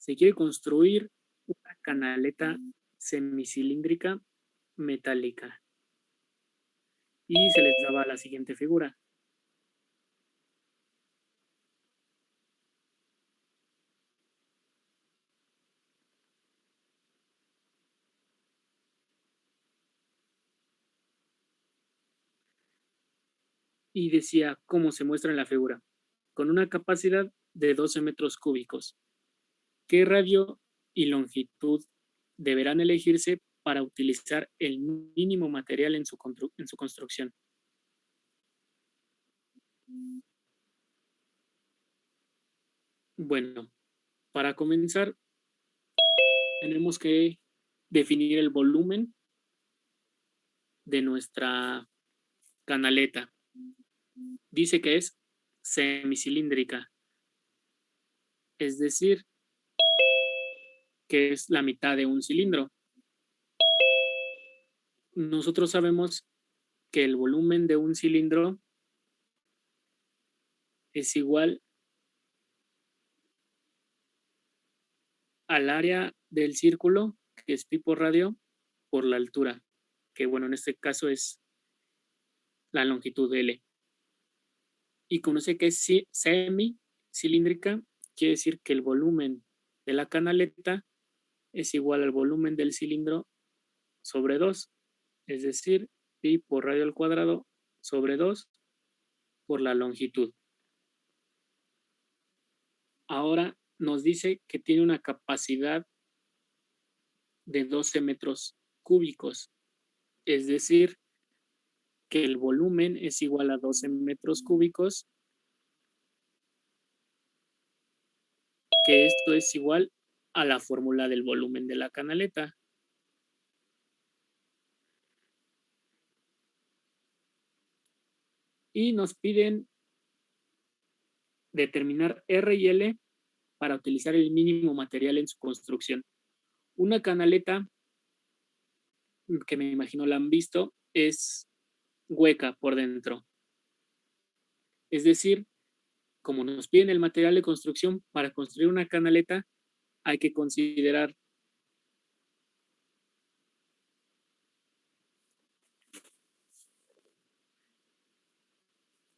Se quiere construir una canaleta semicilíndrica metálica y se les daba la siguiente figura. Y decía cómo se muestra en la figura, con una capacidad de 12 metros cúbicos. ¿Qué radio y longitud deberán elegirse para utilizar el mínimo material en su construcción? Bueno, para comenzar, tenemos que definir el volumen de nuestra canaleta. Dice que es semicilíndrica, es decir, que es la mitad de un cilindro. Nosotros sabemos que el volumen de un cilindro es igual al área del círculo, que es pi por radio, por la altura, que bueno, en este caso es la longitud L. Y conoce que es semicilíndrica, quiere decir que el volumen de la canaleta es igual al volumen del cilindro sobre 2, es decir, pi por radio al cuadrado sobre 2 por la longitud. Ahora nos dice que tiene una capacidad de 12 metros cúbicos, es decir, que el volumen es igual a 12 metros cúbicos, que esto es igual a la fórmula del volumen de la canaleta. Y nos piden determinar R y L para utilizar el mínimo material en su construcción. Una canaleta, que me imagino la han visto, es hueca por dentro. Es decir, como nos piden el material de construcción, para construir una canaleta hay que considerar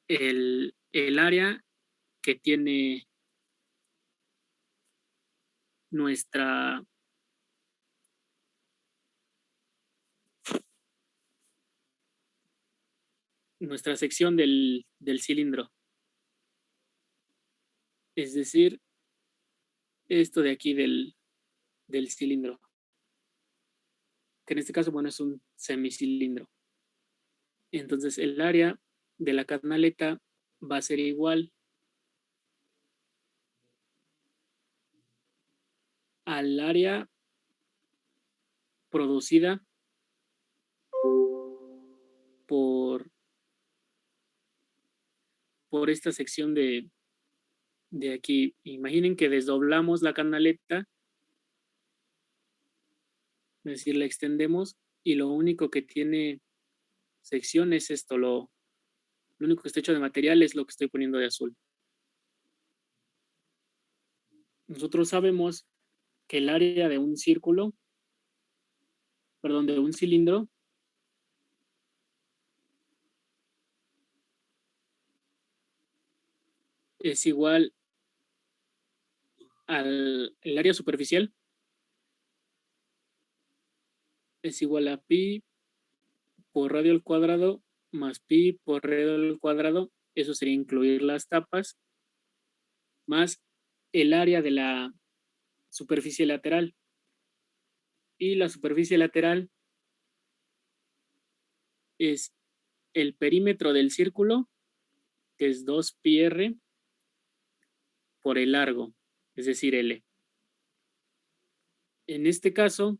el área que tiene nuestra sección del cilindro. Es decir, esto de aquí del cilindro, que en este caso, bueno, es un semicilindro. Entonces, el área de la canaleta va a ser igual al área producida por esta sección de aquí. Imaginen que desdoblamos la canaleta, es decir, la extendemos y lo único que tiene sección es esto, lo único que está hecho de material es lo que estoy poniendo de azul. Nosotros sabemos que el área de un círculo, perdón, de un cilindro, es igual al el área superficial, es igual a pi por radio al cuadrado más pi por radio al cuadrado, eso sería incluir las tapas, más el área de la superficie lateral. Y la superficie lateral es el perímetro del círculo, que es 2πr por el largo, es decir, L. En este caso,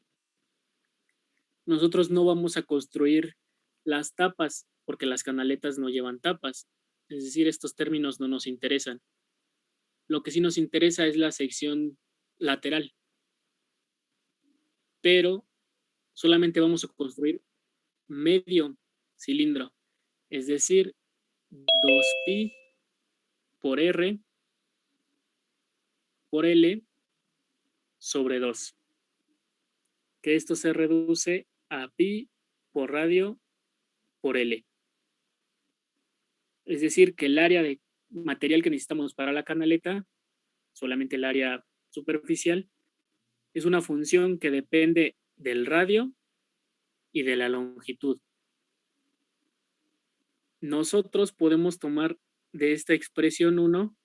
nosotros no vamos a construir las tapas porque las canaletas no llevan tapas. Es decir, estos términos no nos interesan. Lo que sí nos interesa es la sección lateral. Pero solamente vamos a construir medio cilindro. Es decir, 2pi por R por L sobre 2, que esto se reduce a pi por radio por L. Es decir, que el área de material que necesitamos para la canaleta, solamente el área superficial, es una función que depende del radio y de la longitud. Nosotros podemos tomar de esta expresión 1,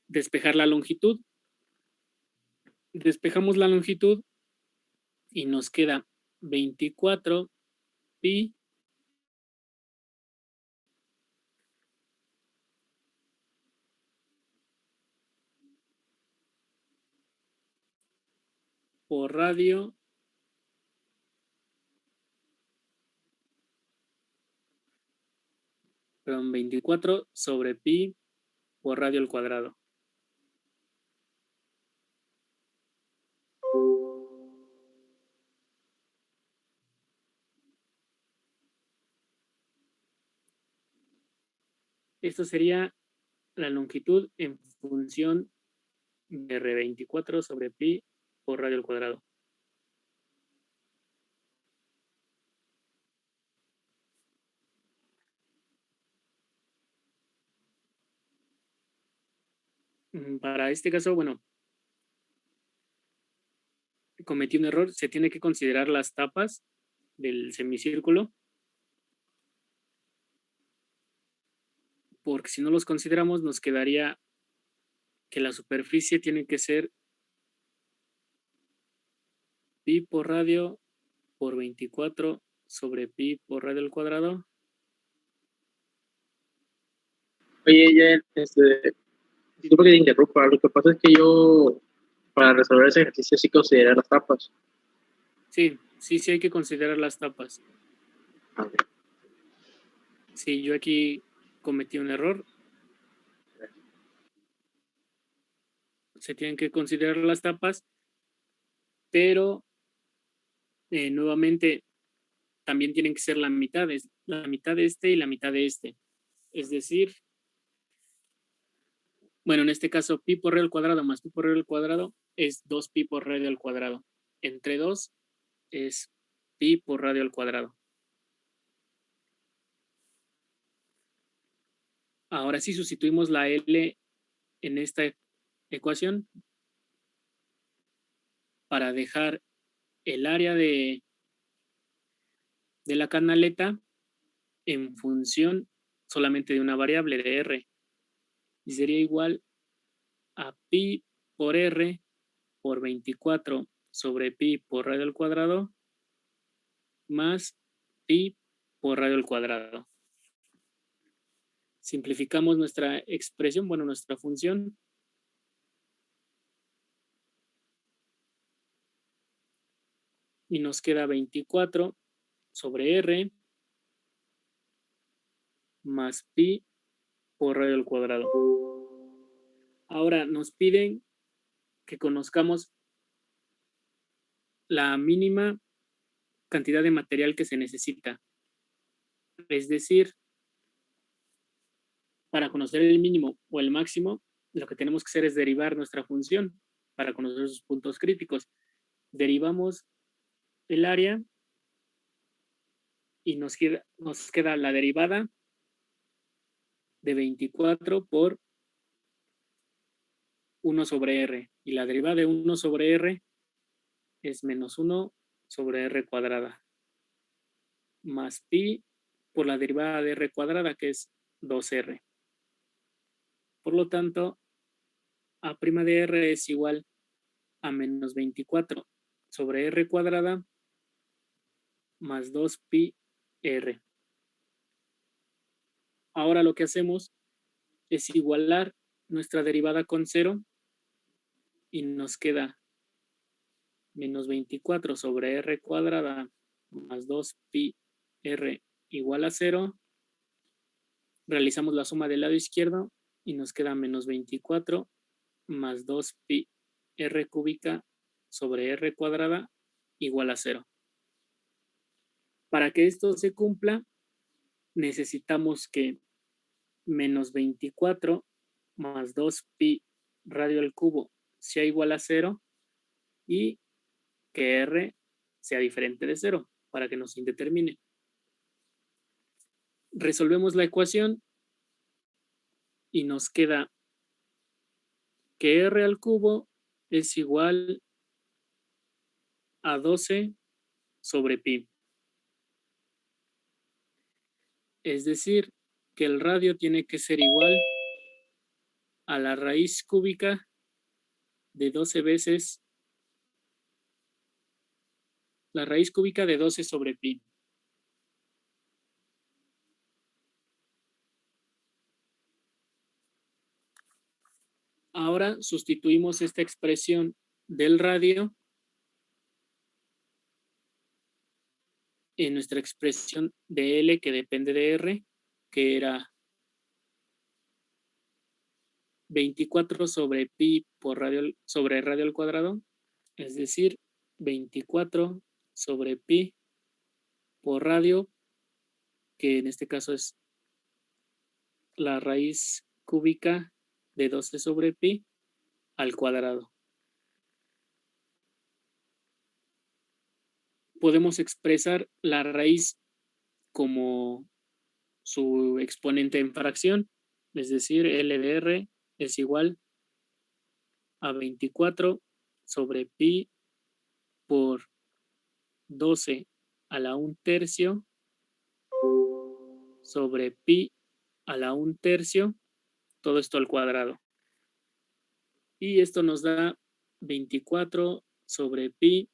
despejar la longitud. Despejamos la longitud y nos queda 24 pi por radio perdón, 24 sobre pi por radio al cuadrado. Esto sería la longitud en función de R24 sobre pi por radio al cuadrado. Para este caso, bueno, cometí un error. Se tiene que considerar las tapas del semicírculo, porque si no los consideramos nos quedaría que la superficie tiene que ser pi por radio por 24 sobre pi por radio al cuadrado. Oye, ya, disculpa que te interrumpa. Lo que pasa es que yo, para resolver ese ejercicio, sí consideré las tapas. Sí hay que considerar las tapas. Okay. Sí, yo aquí cometí un error. Se tienen que considerar las tapas, pero nuevamente también tienen que ser la mitad de este y la mitad de este. Es decir, bueno, en este caso pi por radio al cuadrado más pi por radio al cuadrado es 2 pi por radio al cuadrado. Entre 2 es pi por radio al cuadrado. Ahora sí sustituimos la L en esta ecuación para dejar el área de la canaleta en función solamente de una variable de R. Y sería igual a pi por R por 24 sobre pi por radio al cuadrado más pi por radio al cuadrado. Simplificamos nuestra expresión, bueno, nuestra función. Y nos queda 24 sobre R más pi por radio al cuadrado. Ahora nos piden que conozcamos la mínima cantidad de material que se necesita. Es decir, para conocer el mínimo o el máximo, lo que tenemos que hacer es derivar nuestra función para conocer sus puntos críticos. Derivamos el área y nos queda la derivada de 24 por 1 sobre R. Y la derivada de 1 sobre R es menos 1 sobre R cuadrada. Más pi por la derivada de R cuadrada, que es 2R. Por lo tanto, A' de R es igual a menos 24 sobre R cuadrada más 2 pi R. Ahora lo que hacemos es igualar nuestra derivada con 0 y nos queda menos 24 sobre R cuadrada más 2 pi R igual a 0. Realizamos la suma del lado izquierdo y nos queda menos 24 más 2 pi R cúbica sobre R cuadrada igual a 0. Para que esto se cumpla, necesitamos que menos 24 más 2 pi radio al cubo sea igual a 0 y que R sea diferente de 0 para que nos indetermine. Resolvemos la ecuación y nos queda que R al cubo es igual a 12 sobre pi. Es decir, que el radio tiene que ser igual a la raíz cúbica de 12 veces la raíz cúbica de 12 sobre pi. Ahora sustituimos esta expresión del radio en nuestra expresión de L que depende de R, que era 24 sobre pi sobre radio al cuadrado, es decir, 24 sobre pi por radio, que en este caso es la raíz cúbica de 12 sobre pi al cuadrado. Podemos expresar la raíz como su exponente en fracción, es decir, L de R es igual a 24 sobre pi por 12 a la 1/3 sobre pi a la 1/3, todo esto al cuadrado. Y esto nos da 24 sobre pi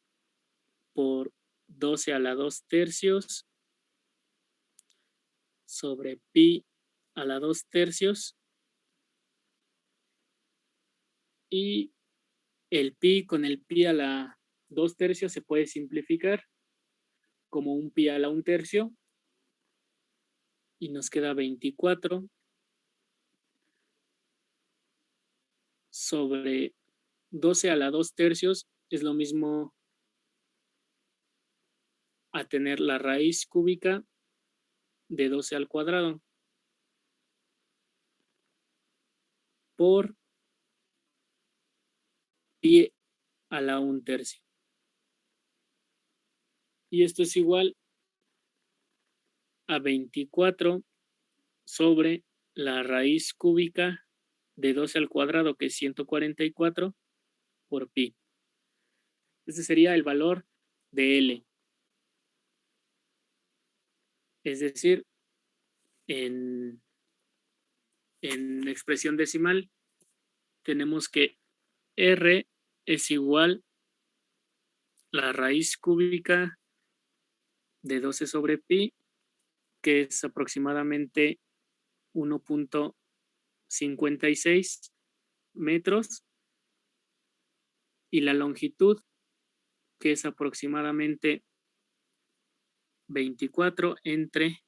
por 12 a la 2/3 sobre pi a la 2/3. Y el pi con el pi a la 2/3 se puede simplificar como un pi a la 1/3 y nos queda 24 sobre 12 a la 2/3 es lo mismo a tener la raíz cúbica de 12 al cuadrado por pi a la 1/3. Y esto es igual a 24 sobre la raíz cúbica de 12 al cuadrado, que es 144 por pi. Este sería el valor de L. Es decir, en expresión decimal tenemos que R es igual la raíz cúbica de 12 sobre pi, que es aproximadamente 1.56 metros, y la longitud, que es aproximadamente 24 entre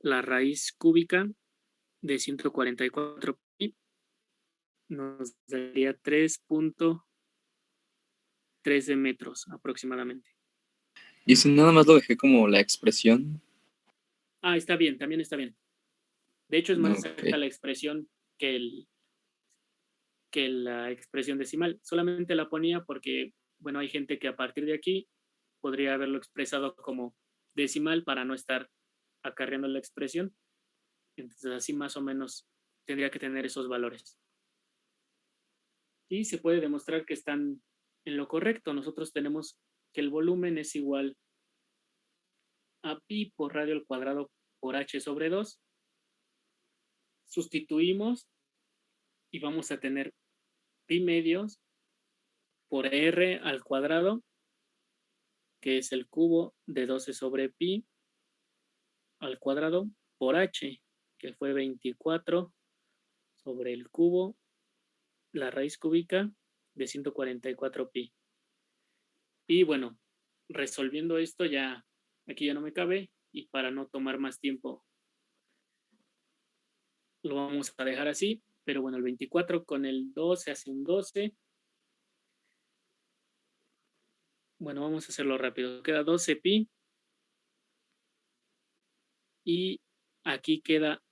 la raíz cúbica de 144 pi, nos daría 3.13 metros aproximadamente. Y si nada más lo dejé como la expresión. Ah, está bien, también está bien. De hecho, es más Ok. exacta la expresión que la expresión decimal. Solamente la ponía porque, bueno, hay gente que a partir de aquí podría haberlo expresado como decimal para no estar acarreando la expresión. Entonces, así más o menos tendría que tener esos valores. Y se puede demostrar que están en lo correcto. Nosotros tenemos que el volumen es igual a pi por radio al cuadrado por h sobre 2. Sustituimos y vamos a tener pi medios por r al cuadrado, que es el cubo de 12 sobre pi al cuadrado por h, que fue 24 sobre el cubo, la raíz cúbica de 144 pi. Y bueno, resolviendo esto ya, aquí ya no me cabe, y para no tomar más tiempo, lo vamos a dejar así, pero bueno, el 24 con el 12 hace un 12. Bueno, vamos a hacerlo rápido. Queda 12 pi. Y aquí queda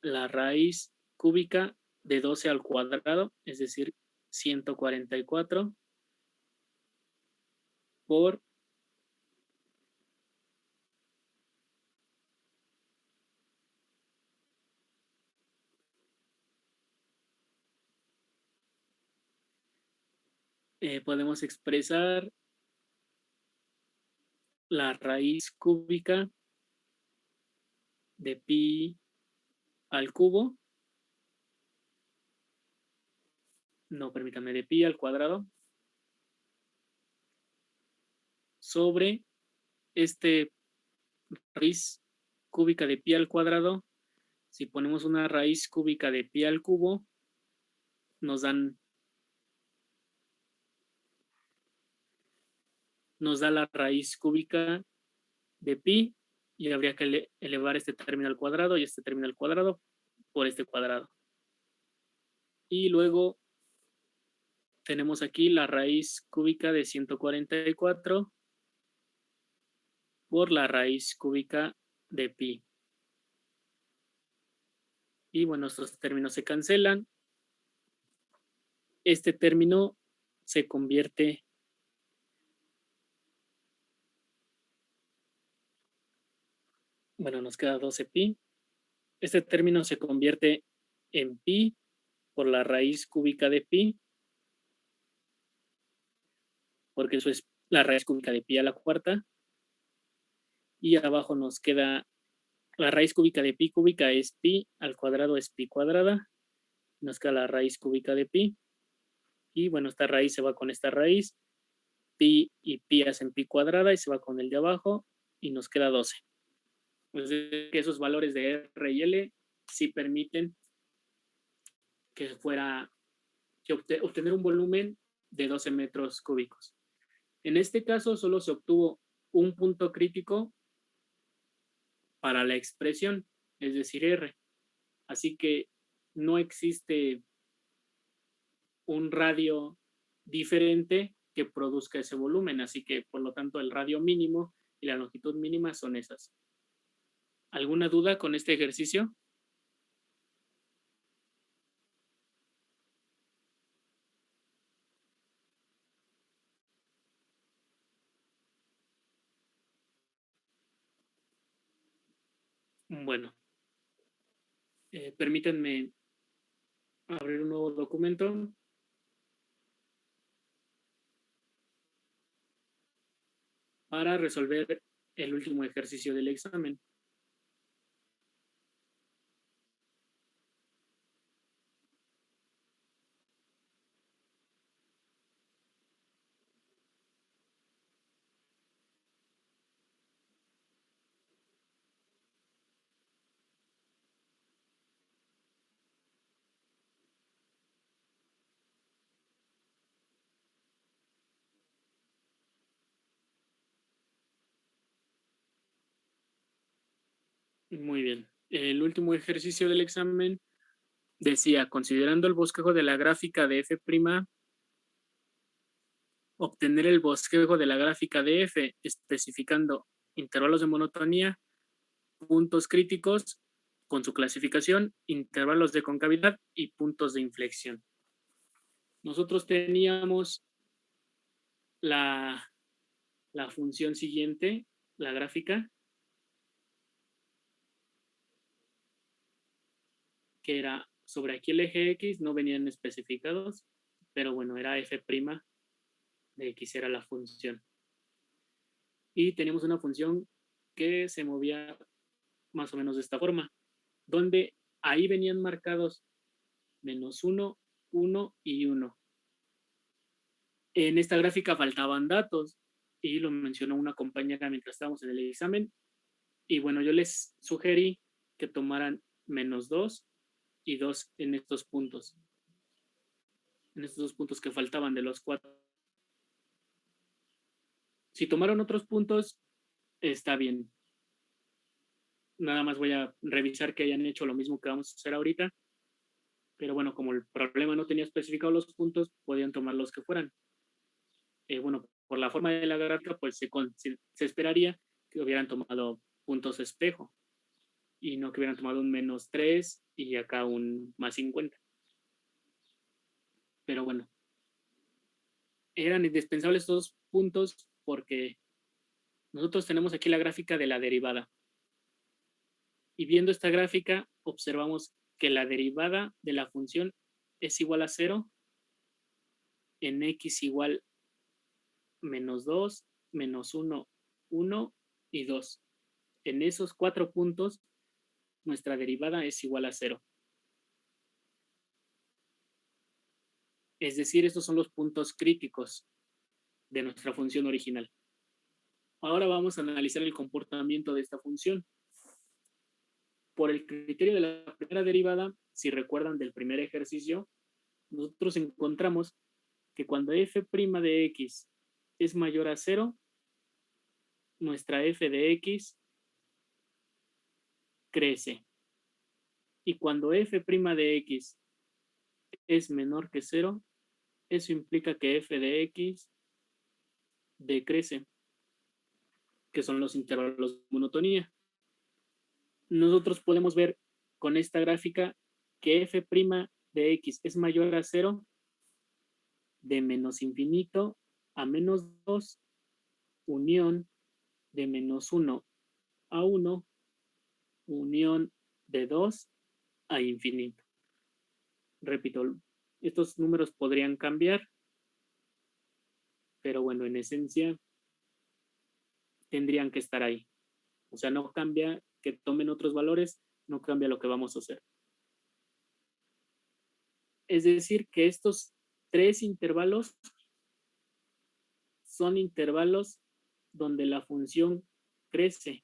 la raíz cúbica de 12 al cuadrado, es decir, 144 por podemos expresar la raíz cúbica de pi al cubo, no, permítame, de pi al cuadrado, sobre este raíz cúbica de pi al cuadrado. Si ponemos una raíz cúbica de pi al cubo, nos da la raíz cúbica de pi, y habría que elevar este término al cuadrado y este término al cuadrado por este cuadrado. Y luego tenemos aquí la raíz cúbica de 144 por la raíz cúbica de pi. Y bueno, estos términos se cancelan. Este término se convierte nos queda 12 pi. Este término se convierte en pi por la raíz cúbica de pi, porque eso es la raíz cúbica de pi a la cuarta. Y abajo nos queda la raíz cúbica de pi cúbica es pi al cuadrado es pi cuadrada. Nos queda la raíz cúbica de pi. Y bueno, esta raíz se va con esta raíz. Pi y pi hacen pi cuadrada y se va con el de abajo y nos queda 12. Pues que esos valores de R y L sí permiten que obtener un volumen de 12 metros cúbicos. En este caso solo se obtuvo un punto crítico para la expresión, es decir, R. Así que no existe un radio diferente que produzca ese volumen, así que por lo tanto el radio mínimo y la longitud mínima son esas. ¿Alguna duda con este ejercicio? Bueno, permítanme abrir un nuevo documento para resolver el último ejercicio del examen. Muy bien. El último ejercicio del examen decía, considerando el bosquejo de la gráfica de f', obtener el bosquejo de la gráfica de f, especificando intervalos de monotonía, puntos críticos con su clasificación, intervalos de concavidad y puntos de inflexión. Nosotros teníamos la función siguiente, la gráfica, que era sobre aquí el eje X, no venían especificados, pero bueno, era f' de X, era la función. Y teníamos una función que se movía más o menos de esta forma, donde ahí venían marcados -1, 1 y 1. En esta gráfica faltaban datos y lo mencionó una compañera mientras estábamos en el examen. Y bueno, yo les sugerí que tomaran -2 y 2 en estos puntos. En estos 2 puntos que faltaban de los 4. Si tomaron otros puntos, está bien. Nada más voy a revisar que hayan hecho lo mismo que vamos a hacer ahorita. Pero bueno, como el problema no tenía especificados los puntos, podían tomar los que fueran. Bueno, por la forma de la gráfica, pues se esperaría que hubieran tomado puntos espejo y no que hubieran tomado un -3 y acá un +50. Pero bueno, eran indispensables estos puntos porque nosotros tenemos aquí la gráfica de la derivada. Y viendo esta gráfica, observamos que la derivada de la función es igual a 0 en x igual menos 2, menos 1, 1 y 2. En esos 4 puntos, nuestra derivada es igual a 0. Es decir, estos son los puntos críticos de nuestra función original. Ahora vamos a analizar el comportamiento de esta función. Por el criterio de la primera derivada, si recuerdan del primer ejercicio, nosotros encontramos que cuando f' de x es mayor a 0, nuestra f de x crece. Y cuando f' de x es menor que 0, eso implica que f de x decrece, que son los intervalos de monotonía. Nosotros podemos ver con esta gráfica que f' de x es mayor a 0 de menos infinito a menos 2, unión de menos 1 a 1, unión de 2 a infinito. Repito, estos números podrían cambiar, pero bueno, en esencia tendrían que estar ahí. O sea, no cambia que tomen otros valores, no cambia lo que vamos a hacer. Es decir, que estos 3 intervalos son intervalos donde la función crece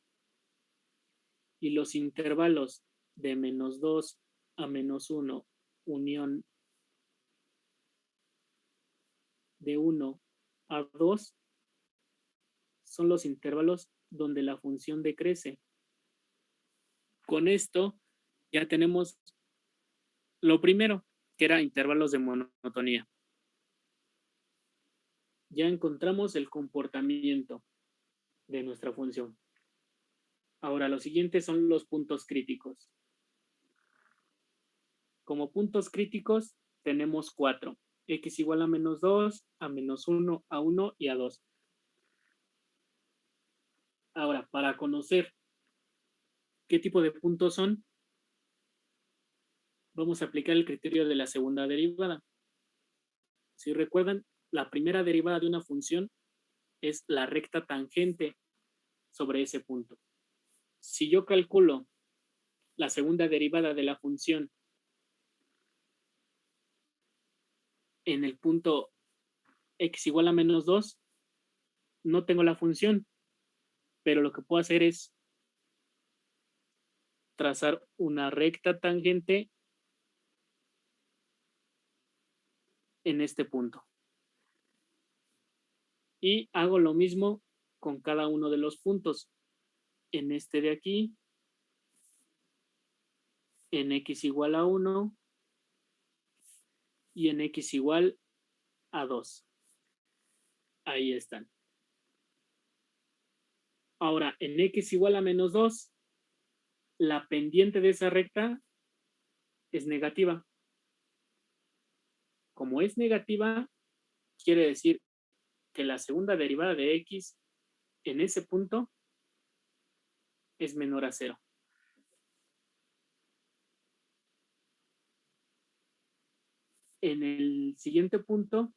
y los intervalos de menos 2 a menos 1, unión de 1 a 2, son los intervalos donde la función decrece. Con esto ya tenemos lo primero, que era intervalos de monotonía. Ya encontramos el comportamiento de nuestra función. Ahora, los siguientes son los puntos críticos. Como puntos críticos tenemos 4. X igual a menos 2, a menos 1, a 1 y a 2. Ahora, para conocer qué tipo de puntos son, vamos a aplicar el criterio de la segunda derivada. Si recuerdan, la primera derivada de una función es la recta tangente sobre ese punto. Si yo calculo la segunda derivada de la función en el punto x igual a menos 2, no tengo la función, pero lo que puedo hacer es trazar una recta tangente en este punto. Y hago lo mismo con cada uno de los puntos. En este de aquí, en x igual a 1 y en x igual a 2. Ahí están. Ahora, en x igual a menos 2, la pendiente de esa recta es negativa. Como es negativa, quiere decir que la segunda derivada de x en ese punto es menor a 0. En el siguiente punto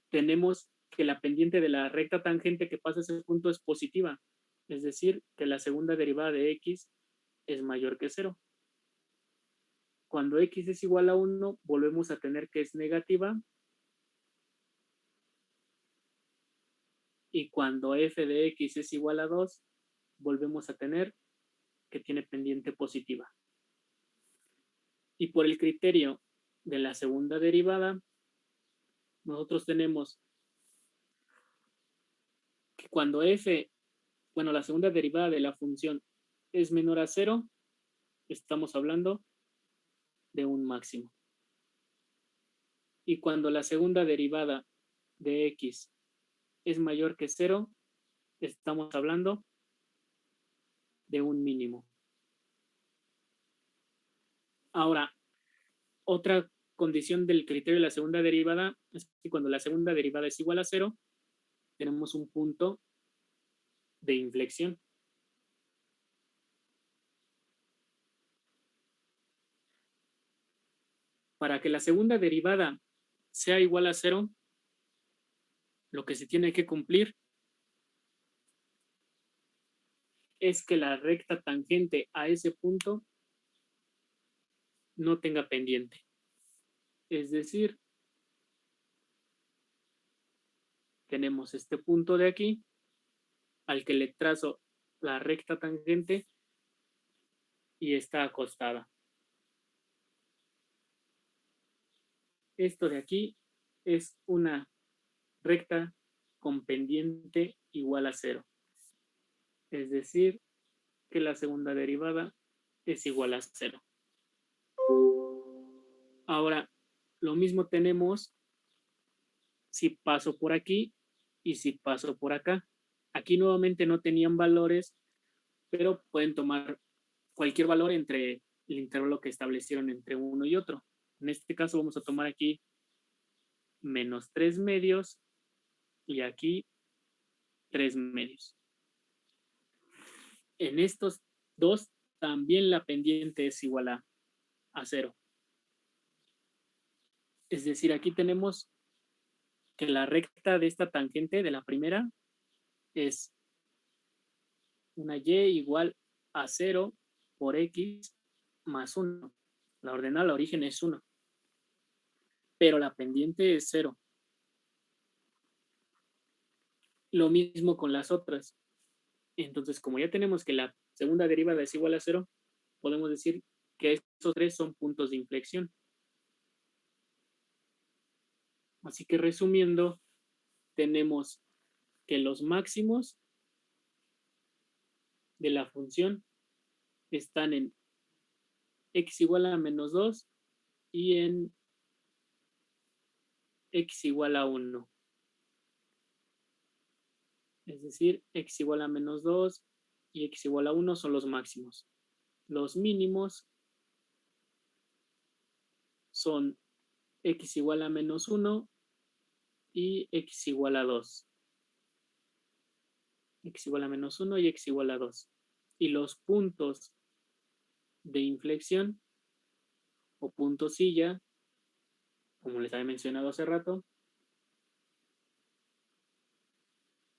tenemos que la pendiente de la recta tangente que pasa ese punto es positiva, es decir, que la segunda derivada de x es mayor que 0. Cuando x es igual a 1, volvemos a tener que es negativa. Y cuando f de x es igual a 2, volvemos a tener que tiene pendiente positiva. Y por el criterio de la segunda derivada, nosotros tenemos que cuando la segunda derivada de la función es menor a 0, estamos hablando de un máximo. Y cuando la segunda derivada de x es mayor que 0, estamos hablando de un mínimo. Ahora, Otra condición del criterio de la segunda derivada es que cuando la segunda derivada es igual a 0, tenemos un punto de inflexión. Para que la segunda derivada sea igual a 0, lo que se tiene que cumplir es que la recta tangente a ese punto no tenga pendiente. Es decir, tenemos este punto de aquí, al que le trazo la recta tangente y está acostada. Esto de aquí es una recta con pendiente igual a 0. Es decir, que la segunda derivada es igual a 0. Ahora, lo mismo tenemos si paso por aquí y si paso por acá. Aquí nuevamente no tenían valores, pero pueden tomar cualquier valor entre el intervalo que establecieron entre uno y otro. En este caso vamos a tomar aquí menos 3 medios y aquí 3 medios. En estos dos también la pendiente es igual a 0. Es decir, aquí tenemos que la recta de esta tangente de la primera es una y igual a 0 por x más 1. La ordenada, la origen es 1. Pero la pendiente es 0. Lo mismo con las otras. Entonces, como ya tenemos que la segunda derivada es igual a 0, podemos decir que estos tres son puntos de inflexión. Así que resumiendo, tenemos que los máximos de la función están en x igual a menos 2 y en x igual a 1. Es decir, x igual a menos 2 y x igual a 1 son los máximos. Los mínimos son x igual a menos 1 y x igual a 2. X igual a menos 1 y x igual a 2. Y los puntos de inflexión o punto silla, como les había mencionado hace rato,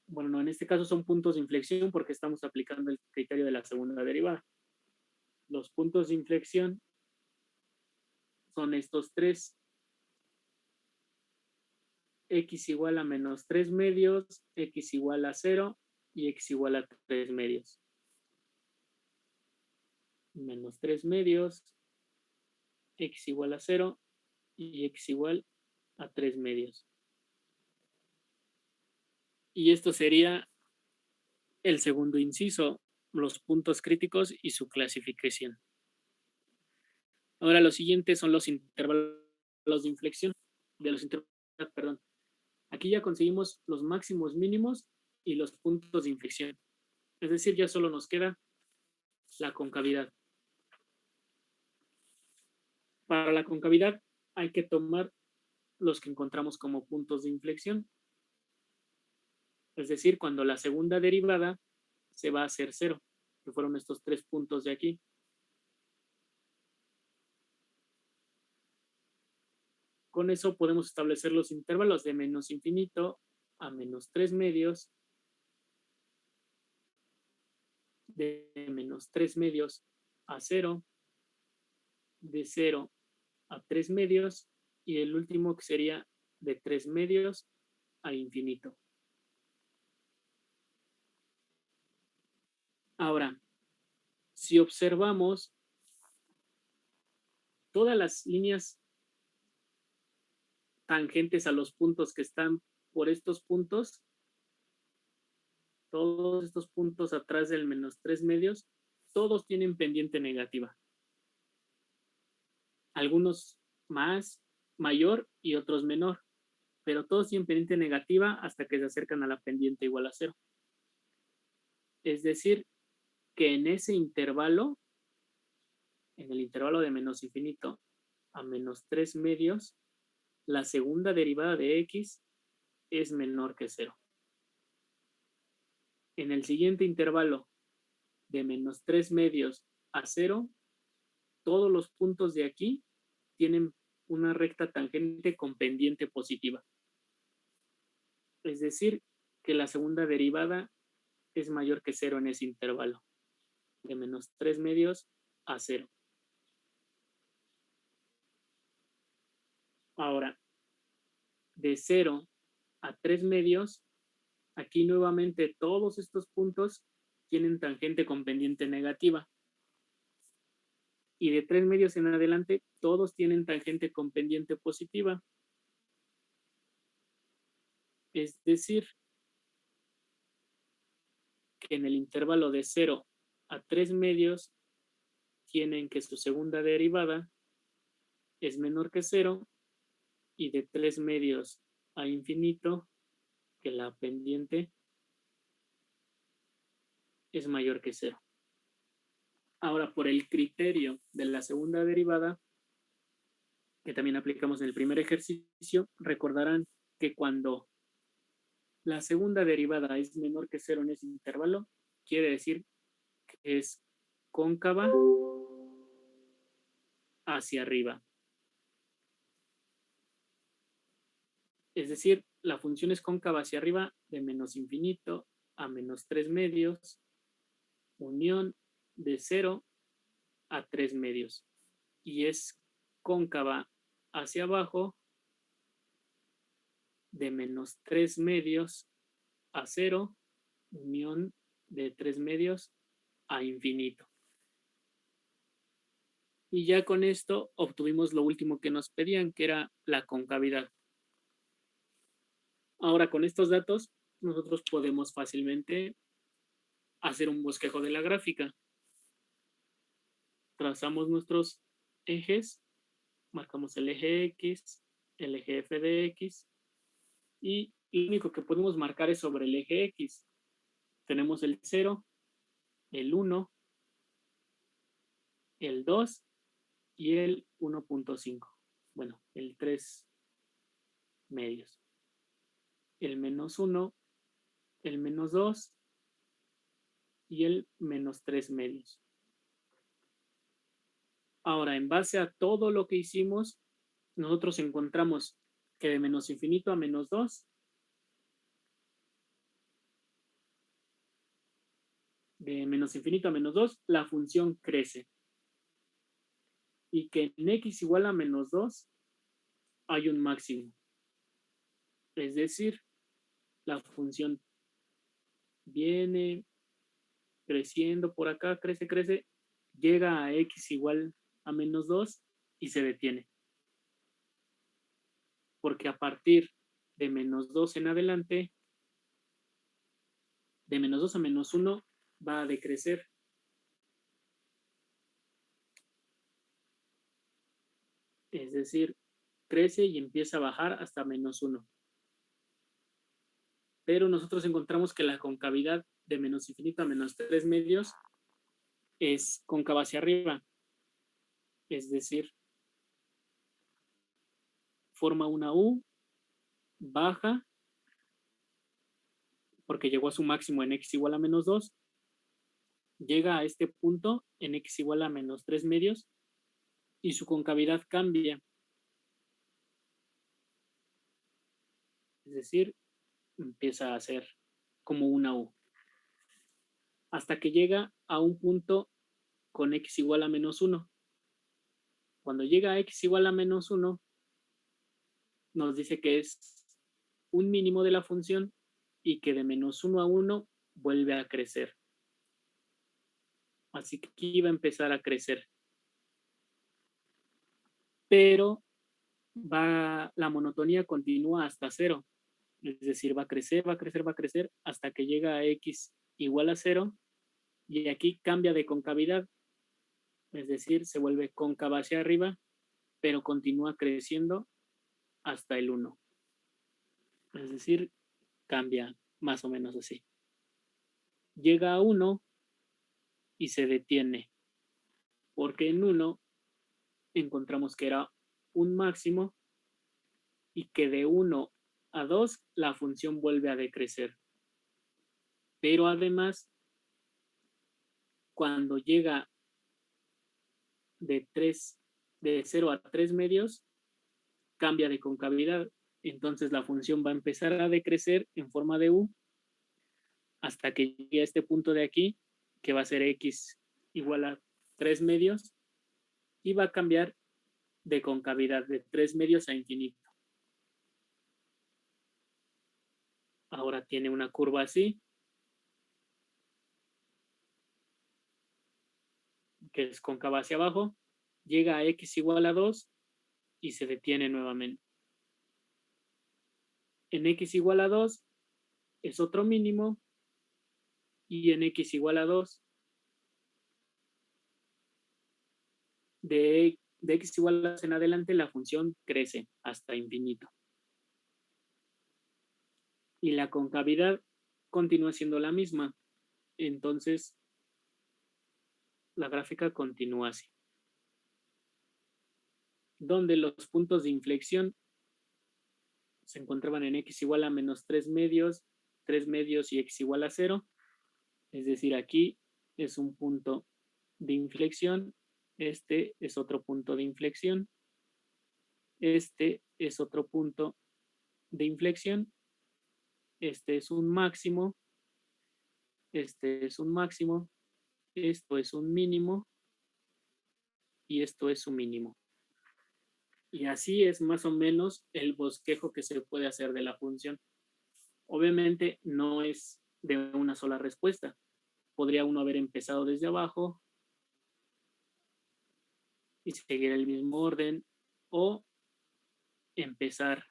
bueno, no, en este caso son puntos de inflexión porque estamos aplicando el criterio de la segunda derivada. Los puntos de inflexión son estos tres: x igual a menos 3 medios, x igual a 0 y x igual a 3 medios. Menos 3 medios, x igual a 0 y x igual a 3 medios. Y esto sería el segundo inciso, los puntos críticos y su clasificación. Ahora lo siguiente son los intervalos de inflexión, perdón. Aquí ya conseguimos los máximos mínimos y los puntos de inflexión. Es decir, ya solo nos queda la concavidad. Para la concavidad hay que tomar los que encontramos como puntos de inflexión. Es decir, cuando la segunda derivada se va a hacer 0, que fueron estos 3 puntos de aquí. Con eso podemos establecer los intervalos de menos infinito a menos 3 medios, de menos 3 medios a 0, de 0 a 3 medios, y el último que sería de 3 medios a infinito. Ahora, si observamos todas las líneas tangentes a los puntos que están por estos puntos, todos estos puntos atrás del menos 3 medios, todos tienen pendiente negativa. Algunos más, mayor y otros menor, pero todos tienen pendiente negativa hasta que se acercan a la pendiente igual a 0. Es decir, que en ese intervalo, en el intervalo de menos infinito a menos 3 medios, la segunda derivada de x es menor que 0. En el siguiente intervalo, de menos 3 medios a 0, todos los puntos de aquí tienen una recta tangente con pendiente positiva. Es decir, que la segunda derivada es mayor que 0 en ese intervalo, de menos 3 medios a 0. Ahora, de 0 a 3 medios, aquí nuevamente todos estos puntos tienen tangente con pendiente negativa. Y de 3 medios en adelante, todos tienen tangente con pendiente positiva. Es decir, que en el intervalo de 0 a 3 medios tienen que su segunda derivada es menor que 0 y de 3 medios a infinito que la pendiente es mayor que 0. Ahora, por el criterio de la segunda derivada, que también aplicamos en el primer ejercicio, recordarán que cuando la segunda derivada es menor que 0 en ese intervalo, quiere decir que es cóncava hacia arriba. Es decir, la función es cóncava hacia arriba de menos infinito a menos 3 medios, unión de 0 a 3 medios. Y es cóncava hacia abajo de menos 3 medios a 0, unión de 3 medios a infinito. Y ya con esto obtuvimos lo último que nos pedían, que era la concavidad. Ahora, con estos datos, nosotros podemos fácilmente hacer un bosquejo de la gráfica. Trazamos nuestros ejes, marcamos el eje X, el eje F de X, y lo único que podemos marcar es sobre el eje X. Tenemos el 0, el 1, el 2 y el 1.5. Bueno, el 3 medios. El menos 1, el menos 2 y el menos 3 medios. Ahora, en base a todo lo que hicimos, nosotros encontramos que de menos infinito a menos 2, de menos infinito a menos 2, la función crece. Y que en x igual a menos 2 hay un máximo. Es decir, la función viene creciendo por acá, crece, llega a x igual a menos 2 y se detiene. Porque a partir de menos 2 en adelante, de menos 2 a menos 1 va a decrecer. Es decir, crece y empieza a bajar hasta menos 1. Pero nosotros encontramos que la concavidad de menos infinito a menos 3 medios es cóncava hacia arriba. Es decir, forma una U, baja, porque llegó a su máximo en x igual a menos 2, llega a este punto en x igual a menos 3 medios y su concavidad cambia. Es decir, empieza a ser como una U. Hasta que llega a un punto con x igual a menos 1. Cuando llega a x igual a menos 1, nos dice que es un mínimo de la función y que de menos 1 a 1 vuelve a crecer. Así que aquí va a empezar a crecer. Pero la monotonía continúa hasta 0. Es decir, va a crecer hasta que llega a x igual a 0 y aquí cambia de concavidad. Es decir, se vuelve cóncava hacia arriba, pero continúa creciendo hasta el 1. Es decir, cambia más o menos así. Llega a 1 y se detiene, porque en 1 encontramos que era un máximo y que de 1 a 2 la función vuelve a decrecer. Pero además, cuando llega de 0 a 3 medios, cambia de concavidad. Entonces la función va a empezar a decrecer en forma de U hasta que llegue a este punto de aquí, que va a ser x igual a 3 medios, y va a cambiar de concavidad de 3 medios a infinito. Ahora tiene una curva así, que es cóncava hacia abajo, llega a x igual a 2 y se detiene nuevamente. En x igual a 2 es otro mínimo, y en x igual a 2 de x igual a 2 en adelante la función crece hasta infinito. Y la concavidad continúa siendo la misma. Entonces, la gráfica continúa así. Donde los puntos de inflexión se encontraban en x igual a menos 3 medios y x igual a 0. Es decir, aquí es un punto de inflexión, este es otro punto de inflexión, este es otro punto de inflexión, este es un máximo, este es un máximo, esto es un mínimo y esto es un mínimo. Y así es más o menos el bosquejo que se puede hacer de la función. Obviamente no es de una sola respuesta. Podría uno haber empezado desde abajo y seguir el mismo orden, o empezar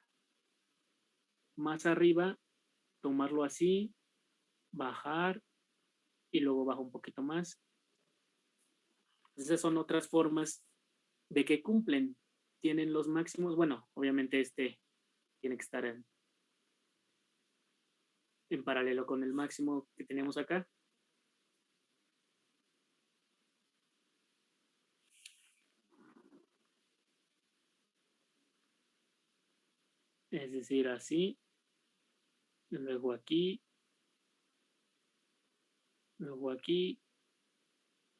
más arriba, tomarlo así, bajar y luego bajo un poquito más. Esas son otras formas de que cumplen. Tienen los máximos. Bueno, obviamente este tiene que estar en paralelo con el máximo que tenemos acá. Es decir, así, luego aquí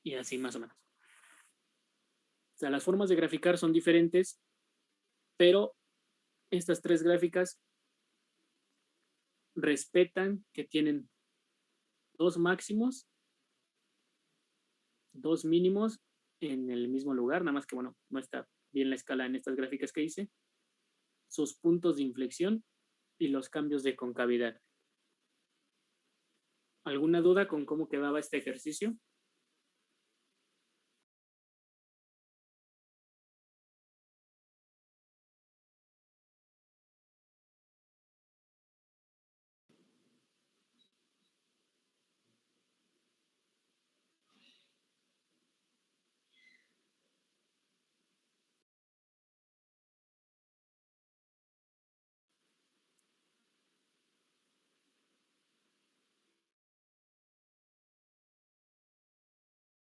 y así más o menos. O sea, las formas de graficar son diferentes, pero estas tres gráficas respetan que tienen dos máximos, dos mínimos en el mismo lugar, nada más que, bueno, no está bien la escala en estas gráficas que hice, sus puntos de inflexión y los cambios de concavidad. ¿Alguna duda con cómo quedaba este ejercicio?